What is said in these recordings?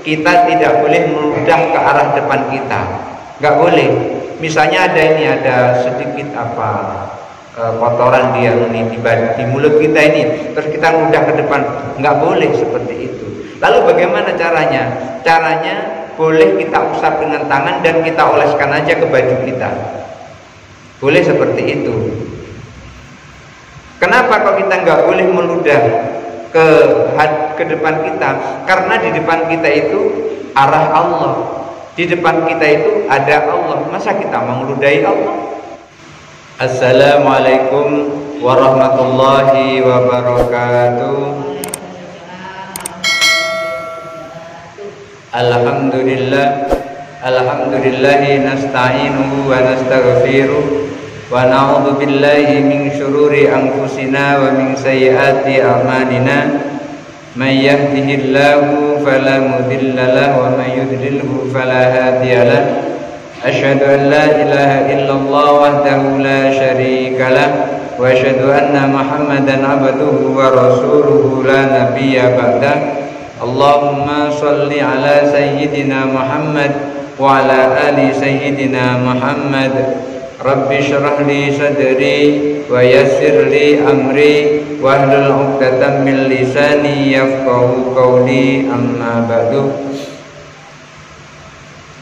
kita tidak boleh meludah ke arah depan kita, nggak boleh. Misalnya ada sedikit kotoran di mulut kita ini, terus kita meludah ke depan, nggak boleh seperti itu. Lalu bagaimana caranya? Caranya boleh kita usap dengan tangan dan kita oleskan aja ke baju kita, boleh seperti itu. Kenapa kok kita nggak boleh meludah ke depan kita? Karena di depan kita itu arah Allah, di depan kita itu ada Allah. Masa kita mau meludahi Allah? Assalamualaikum warahmatullahi wabarakatuh. Alhamdulillahi nasta'inuhu wa nastaghfiruh wa na'udzu billahi min syururi anfusina wa min sayyiati a'malina. May yahdihillahu fala mudilla lahu wa may yudlilhu fala hadiya lahu. Asyhadu an la ilaha illallah wahdahu la syarika lah wa asyhadu anna Muhammadan abduhu wa rasuluhu la nabiyya ba'dah. Allahumma shalli ala sayyidina Muhammad wa ala ali sayyidina Muhammad. Rabbi shrah li sadri wa yassir li amri wahlul 'uqdatam min lisani yafqahu qawli, amma ba'du.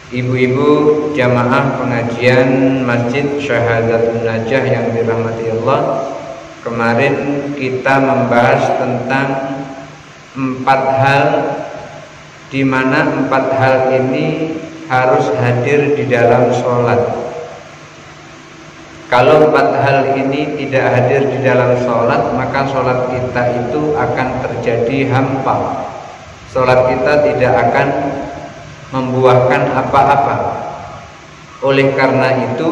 Ibu-ibu jamaah pengajian Masjid Syahadatul Najah yang dirahmati Allah, kemarin kita membahas tentang 4 hal, di mana 4 hal ini harus hadir di dalam sholat. Kalau 4 hal ini tidak hadir di dalam sholat, maka sholat kita itu akan terjadi hampa. Sholat kita tidak akan membuahkan apa-apa. Oleh karena itu,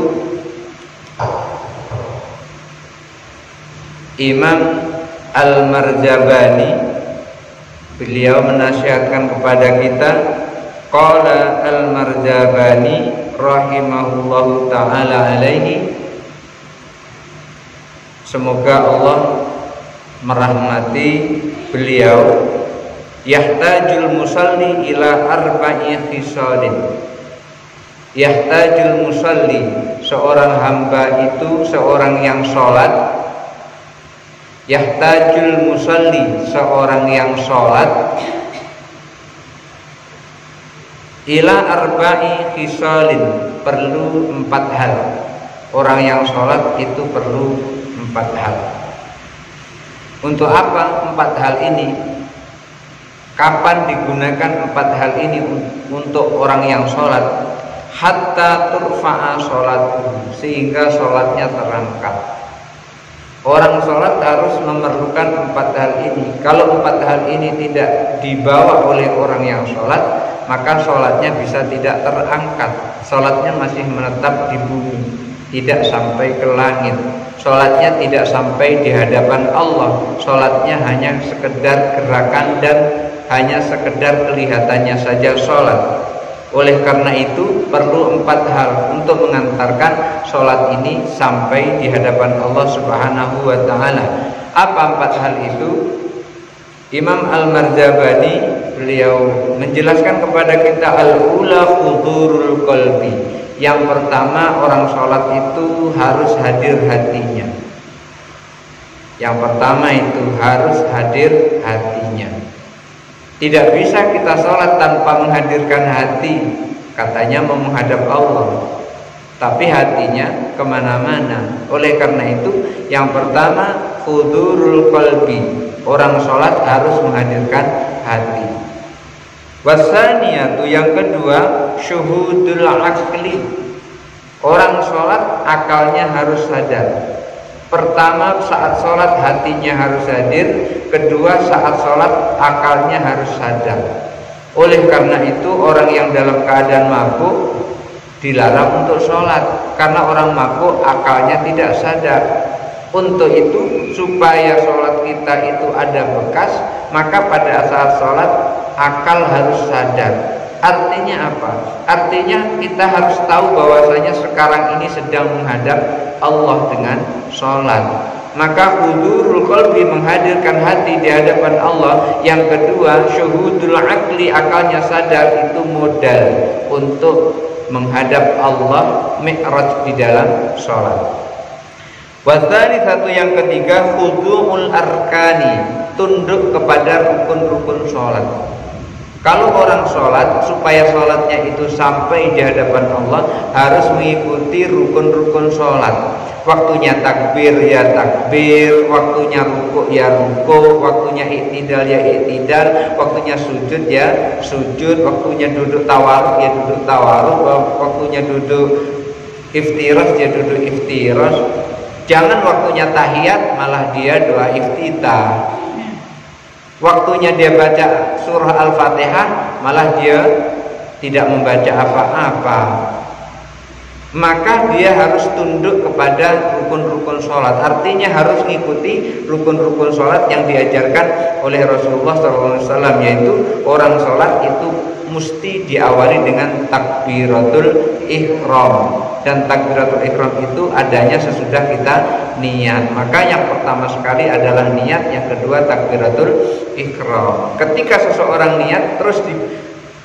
Imam Al-Marjabani beliau menasihatkan kepada kita, qala Al-Marjabani rahimahullahu ta'ala alaihi, semoga Allah merahmati beliau, yahtajul musalli ila arba'i khisalin. Yahtajul musalli, seorang hamba itu, seorang yang sholat. Yahtajul musalli, seorang yang sholat, ila arba'i khisalin, perlu 4 hal. Orang yang sholat itu perlu 4 hal. Untuk apa 4 hal ini? Kapan digunakan 4 hal ini untuk orang yang sholat? Hatta turfa'a sholatuhu, sehingga sholatnya terangkat. Orang sholat harus memerlukan 4 hal ini. Kalau 4 hal ini tidak dibawa oleh orang yang sholat, maka sholatnya bisa tidak terangkat. Sholatnya masih menetap di bumi, tidak sampai ke langit. Sholatnya tidak sampai di hadapan Allah. Sholatnya hanya sekedar gerakan dan hanya sekedar kelihatannya saja sholat. Oleh karena itu perlu 4 hal untuk mengantarkan sholat ini sampai di hadapan Allah Subhanahu wa ta'ala. Apa 4 hal itu? Imam Al-Marjabani beliau menjelaskan kepada kita, al-ula hudurul qalbi. Yang pertama, orang sholat itu harus hadir hatinya. Yang pertama itu harus hadir hatinya. Tidak bisa kita sholat tanpa menghadirkan hati. Katanya mau menghadap Allah, tapi hatinya kemana-mana. Oleh karena itu, yang pertama hudurul qalbi. Orang sholat harus menghadirkan hati. Wasaniyatu, yang kedua, syuhudul aqli. Orang sholat akalnya harus sadar. Pertama, saat sholat hatinya harus hadir. Kedua, saat sholat akalnya harus sadar. Oleh karena itu, orang yang dalam keadaan mabuk dilarang untuk sholat, karena orang mabuk akalnya tidak sadar. Untuk itu, supaya sholat kita itu ada bekas, maka pada saat sholat akal harus sadar. Artinya apa? Artinya kita harus tahu bahwasanya sekarang ini sedang menghadap Allah dengan sholat. maka hudurul qalbi, menghadirkan hati di hadapan Allah. Yang kedua, syuhudul aqli, akalnya sadar, itu modal untuk menghadap Allah, mi'raj di dalam sholat. Wasani, satu yang ketiga, khudu'ul arkani, tunduk kepada rukun-rukun sholat. Kalau orang sholat, supaya sholatnya itu sampai di hadapan Allah, harus mengikuti rukun-rukun sholat. Waktunya takbir ya takbir, waktunya rukuk ya rukuk, waktunya i'tidal ya i'tidal, waktunya sujud ya sujud, waktunya duduk tawaruk ya duduk tawaruk, waktunya duduk iftirash ya duduk iftirash. Jangan waktunya tahiyat malah dia doa iftitah. Waktunya dia baca surah Al-Fatihah malah dia tidak membaca apa-apa. Maka dia harus tunduk kepada rukun-rukun sholat. Artinya harus mengikuti rukun-rukun sholat yang diajarkan oleh Rasulullah SAW, yaitu orang sholat itu mesti diawali dengan takbiratul ihram, dan takbiratul ihram itu adanya sesudah kita niat. Maka yang pertama sekali adalah niat, yang kedua takbiratul ihram. Ketika seseorang niat terus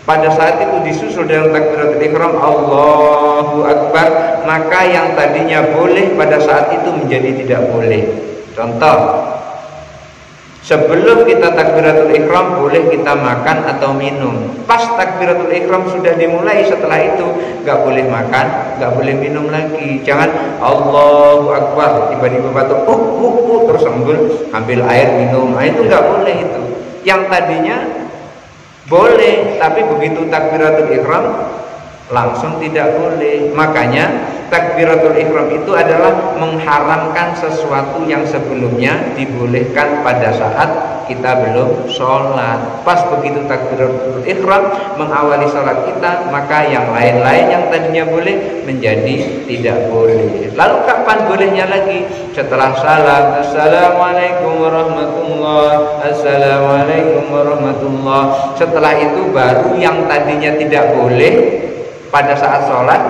pada saat itu disusul dengan takbiratul ihram, Allahu Akbar, maka yang tadinya boleh pada saat itu menjadi tidak boleh. Contoh, sebelum kita takbiratul ihram boleh kita makan atau minum. Pas takbiratul ihram sudah dimulai, setelah itu nggak boleh makan, nggak boleh minum lagi. Jangan Allahu Akbar tiba-tiba batuk, terus ambil air minum. Nah, itu nggak boleh itu. Yang tadinya boleh, tapi begitu takbiratul ihram langsung tidak boleh. Makanya takbiratul ihram itu adalah mengharamkan sesuatu yang sebelumnya dibolehkan pada saat kita belum sholat. Pas begitu takbiratul ihram mengawali sholat kita, maka yang lain-lain yang tadinya boleh menjadi tidak boleh. Lalu kapan bolehnya lagi? Setelah salam, assalamualaikum warahmatullah, assalamualaikum warahmatullah. Setelah itu baru yang tadinya tidak boleh pada saat sholat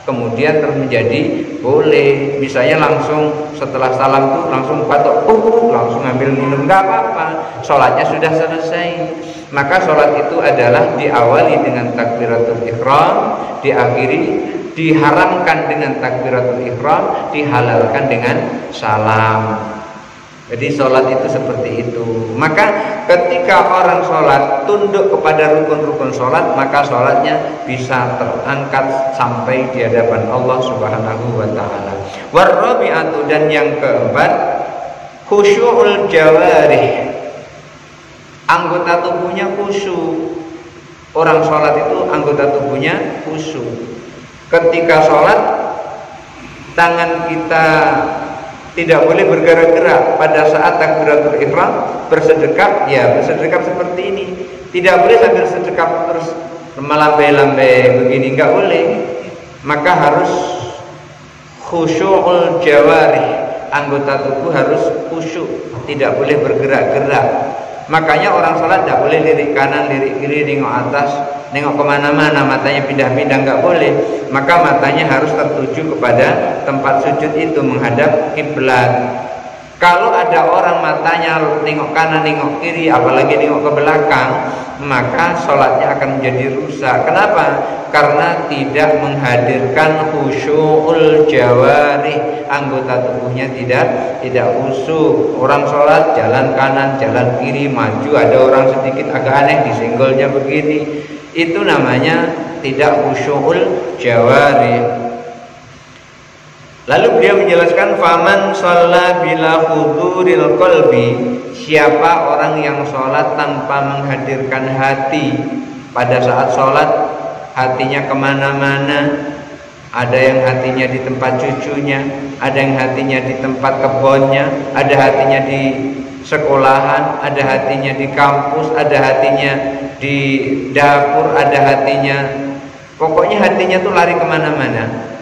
kemudian terus menjadi boleh. Misalnya langsung setelah salam tuh langsung batuk, langsung ambil minum, nggak apa-apa, sholatnya sudah selesai. Maka sholat itu adalah diawali dengan takbiratul ihram, diakhiri, diharamkan dengan takbiratul ihram, dihalalkan dengan salam. Jadi sholat itu seperti itu. Maka ketika orang sholat tunduk kepada rukun-rukun sholat, maka sholatnya bisa terangkat sampai di hadapan Allah Subhanahu wa ta'ala. Warrabi'atu, dan yang keempat, khusyu'ul jawarih, anggota tubuhnya khusyuk. Orang sholat itu anggota tubuhnya khusyuk. Ketika sholat, tangan kita tidak boleh bergerak-gerak. Pada saat takbiratul ihram bersedekap, ya bersedekap seperti ini. Tidak boleh sambil sedekap terus melambai-lambai begini, enggak boleh. Maka harus khusyu'ul jawarih, anggota tubuh harus khusyuk, tidak boleh bergerak-gerak. Makanya orang sholat tidak boleh lirik kanan, lirik kiri, nengok atas, nengok kemana-mana, matanya pindah-pindah, nggak boleh. Maka matanya harus tertuju kepada tempat sujud itu, menghadap kiblat. Kalau ada orang matanya nengok kanan, nengok kiri, apalagi nengok ke belakang, maka sholatnya akan menjadi rusak. Kenapa? Karena tidak menghadirkan khusyu'ul jawarih, anggota tubuhnya tidak khusyuk. Orang sholat jalan kanan, jalan kiri, maju, ada orang sedikit agak aneh disenggolnya begini, itu namanya tidak khusyu'ul jawarih. Lalu beliau menjelaskan, faman shalla bila huduril qalbi, siapa orang yang sholat tanpa menghadirkan hati. Pada saat sholat hatinya kemana-mana, ada yang hatinya di tempat cucunya, ada yang hatinya di tempat kebunnya, ada hatinya di sekolahan, ada hatinya di kampus, ada hatinya di dapur, ada hatinya, pokoknya hatinya tuh lari kemana-mana.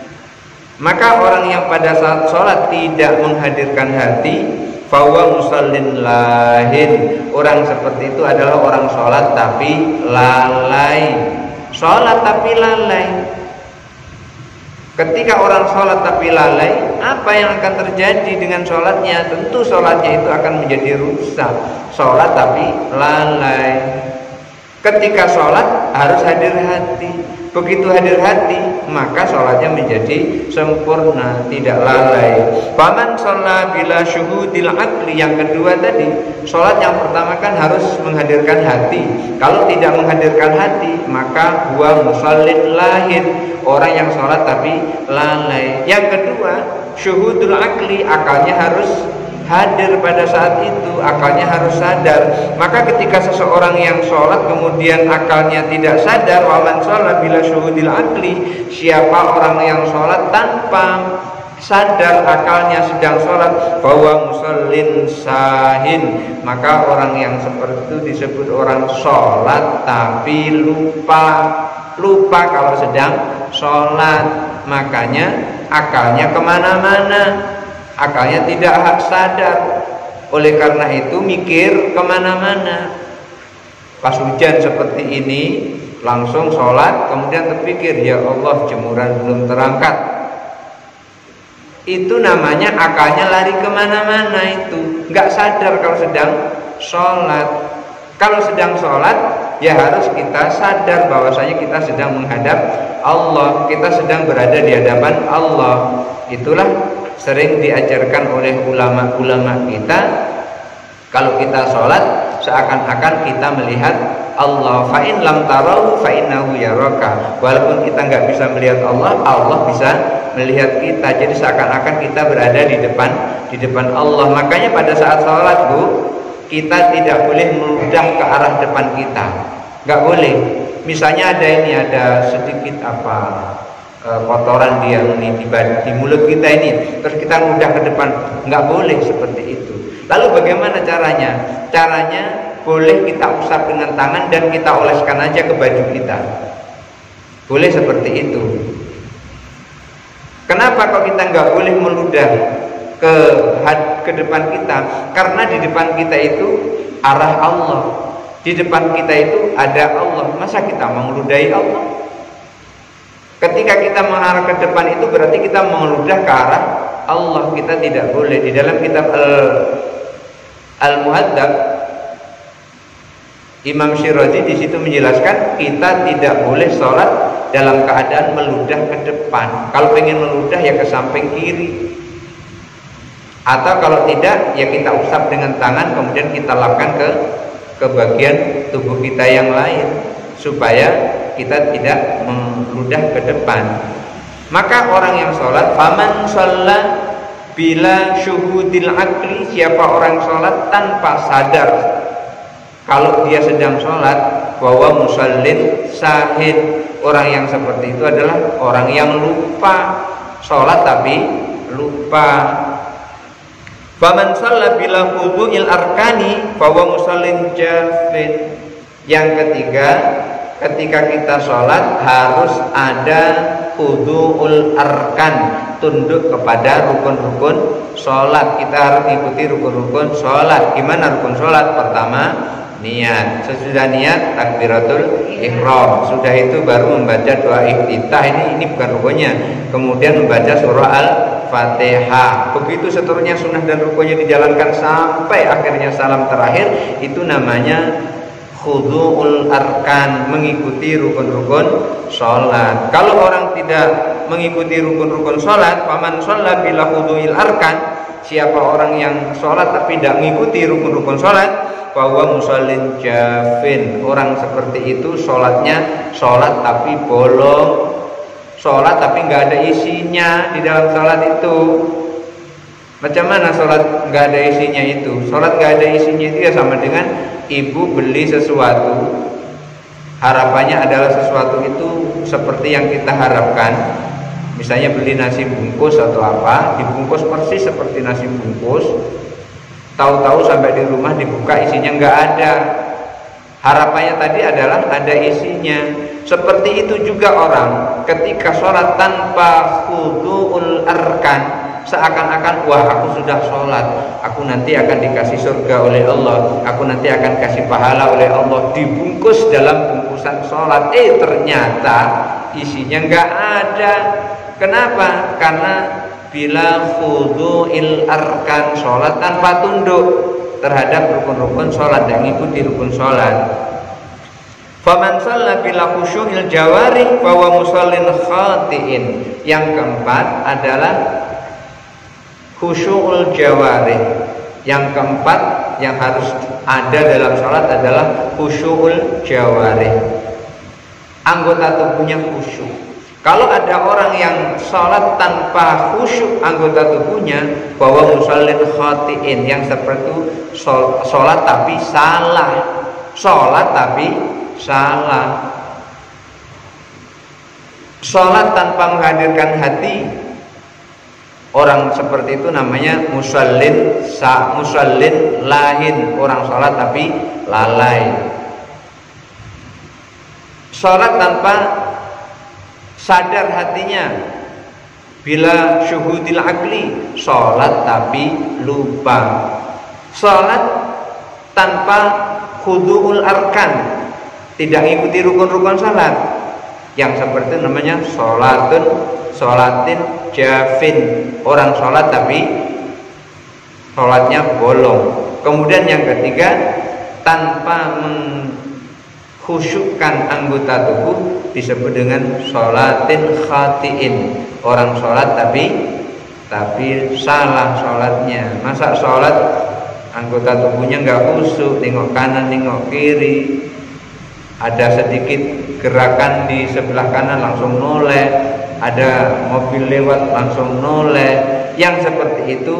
Maka orang yang pada saat sholat tidak menghadirkan hati, fahuwa musallin lahin, orang seperti itu adalah orang sholat tapi lalai. Sholat tapi lalai. Ketika orang sholat tapi lalai, apa yang akan terjadi dengan sholatnya? Tentu sholatnya itu akan menjadi rusak. Sholat tapi lalai. Ketika sholat harus hadir hati. Begitu hadir hati, maka sholatnya menjadi sempurna, tidak lalai. Faman sholat bila syuhudil aqli. Yang kedua tadi, sholat yang pertama kan harus menghadirkan hati. Kalau tidak menghadirkan hati, maka huwa musallin lahid, orang yang sholat tapi lalai. Yang kedua, syuhudul aqli, akalnya harus hadir pada saat itu, akalnya harus sadar. Maka ketika seseorang yang sholat kemudian akalnya tidak sadar, waman sholat bila syuhudil aqli, siapa orang yang sholat tanpa sadar akalnya sedang sholat, bahwa musallin sahin, maka orang yang seperti itu disebut orang sholat tapi lupa kalau sedang sholat. Makanya akalnya kemana-mana, akalnya tidak sadar. Oleh karena itu mikir kemana-mana. Pas hujan seperti ini langsung sholat, kemudian terpikir, ya Allah jemuran belum terangkat. Itu namanya akalnya lari kemana-mana, itu nggak sadar kalau sedang sholat. Kalau sedang sholat ya harus kita sadar bahwasanya kita sedang menghadap Allah, kita sedang berada di hadapan Allah. Itulah sering diajarkan oleh ulama-ulama kita, kalau kita sholat seakan-akan kita melihat Allah. Fa'in lam tarau fa'innahu yaraka. Walaupun kita nggak bisa melihat Allah, Allah bisa melihat kita. Jadi seakan-akan kita berada di depan Allah. Makanya pada saat sholat, Bu, kita tidak boleh meludah ke arah depan kita, nggak boleh. Misalnya ada sedikit kotoran di mulut kita ini, terus kita mudah ke depan, nggak boleh seperti itu. Lalu bagaimana caranya? Caranya boleh kita usap dengan tangan dan kita oleskan aja ke baju kita, boleh seperti itu. Kenapa kok kita nggak boleh meludah ke depan kita? Karena di depan kita itu arah Allah, di depan kita itu ada Allah. Masa kita mau meludahi Allah? Ketika kita mengarah ke depan itu berarti kita meludah ke arah Allah. Kita tidak boleh. Di dalam kitab Al-Muhadzab, Imam Syirazi di situ menjelaskan kita tidak boleh sholat dalam keadaan meludah ke depan. Kalau pengen meludah ya ke samping kiri, atau kalau tidak ya kita usap dengan tangan kemudian kita lapkan ke bagian tubuh kita yang lain supaya kita tidak meludah ke depan. Maka orang yang sholat, faman sholat bila syuhudil aqli, siapa orang sholat tanpa sadar kalau dia sedang sholat, bahwa musallin sahid, orang yang seperti itu adalah orang yang lupa, sholat tapi lupa. Faman sholat bila khudu'il arkani, bahwa musallin jafin. Yang ketiga, ketika kita sholat harus ada khudu'ul arkan, tunduk kepada rukun-rukun sholat. Kita harus ikuti rukun-rukun sholat. Gimana rukun sholat? Pertama, niat. Sesudah niat, takbiratul ihram. Sudah itu baru membaca doa iftitah. Ini bukan rukunnya. Kemudian membaca surah Al-Fatihah. Begitu seterusnya sunnah dan rukunnya dijalankan sampai akhirnya salam terakhir. Itu namanya khudu'ul arkan, mengikuti rukun-rukun sholat. Kalau orang tidak mengikuti rukun-rukun sholat, faman sholat bila khudu'il arkan, siapa orang yang sholat tapi tidak mengikuti rukun-rukun sholat, bahwa musallin jafin, orang seperti itu sholatnya sholat tapi bolong, sholat tapi nggak ada isinya di dalam sholat itu. Macam mana sholat nggak ada isinya itu? Sholat nggak ada isinya itu ya sama dengan ibu beli sesuatu, harapannya adalah sesuatu itu seperti yang kita harapkan. Misalnya beli nasi bungkus atau apa, dibungkus persis seperti nasi bungkus, tahu-tahu sampai di rumah dibuka isinya nggak ada. Harapannya tadi adalah ada isinya. Seperti itu juga orang ketika sholat tanpa khudu'ul arkan, seakan-akan wah aku sudah sholat, aku nanti akan dikasih surga oleh Allah, aku nanti akan kasih pahala oleh Allah, dibungkus dalam bungkusan sholat, ternyata isinya nggak ada. Kenapa? Karena bila khudu'il arkan, sholat tanpa tunduk terhadap rukun-rukun sholat dan mengikuti rukun sholat. Faman shalla bila khusyu'il jawari fahuwa musallin khati'in. Yang keempat adalah khusyu'ul jawari. Yang keempat yang harus ada dalam sholat adalah khusyu'ul jawari. Anggota tubuhnya khusyuk. Kalau ada orang yang sholat tanpa khusyuk anggota tubuhnya, bahwa musallin khati'in, yang seperti itu sholat tapi salah, sholat tapi salah, sholat tanpa menghadirkan hati, orang seperti itu namanya musallin lahin, orang sholat tapi lalai. Sholat tanpa sadar hatinya, bila syuhudil akli, sholat tapi lupa. Sholat tanpa khudu'ul arkan, tidak ikuti rukun-rukun sholat, yang seperti namanya sholatin jafin, orang sholat tapi sholatnya bolong. Kemudian yang ketiga, tanpa khusyukkan anggota tubuh, disebut dengan sholatin khati'in, orang sholat tapi salah sholatnya. Masa sholat anggota tubuhnya nggak khusyuk, nengok kanan nengok kiri, ada sedikit gerakan di sebelah kanan langsung noleh, ada mobil lewat langsung noleh, yang seperti itu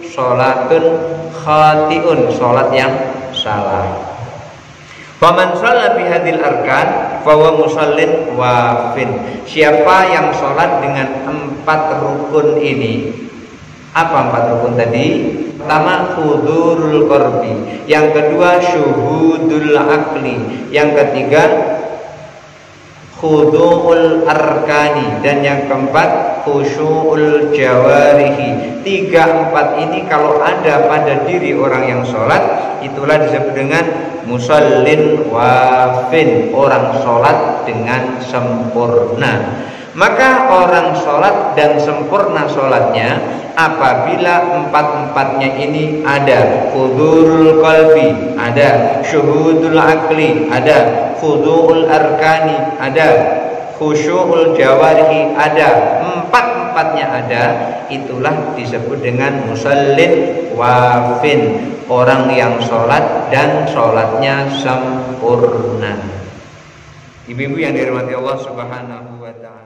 sholatun khati'un, sholat yang salah. Faman shalla bihadil arkan fahuwa musallin wafin. Siapa yang sholat dengan 4 rukun ini? Apa 4 rukun tadi? Pertama hudurul qalbi, yang kedua syuhudul akli, yang ketiga khudu'ul arkani, dan yang keempat khusyu'ul jawarihi. 3-4 ini kalau ada pada diri orang yang sholat, itulah disebut dengan musallin wafin, orang sholat dengan sempurna. Maka orang sholat dan sempurna sholatnya apabila 4-4-nya ini ada hudurul qalbi, ada syuhudul akli, ada khudu'ul arkani, ada khusyu'ul jawarihi, ada 4-4-nya ada, itulah disebut dengan musallin wafin, orang yang sholat dan sholatnya sempurna. Ibu-ibu yang dirahmati Allah Subhanahu wa ta'ala.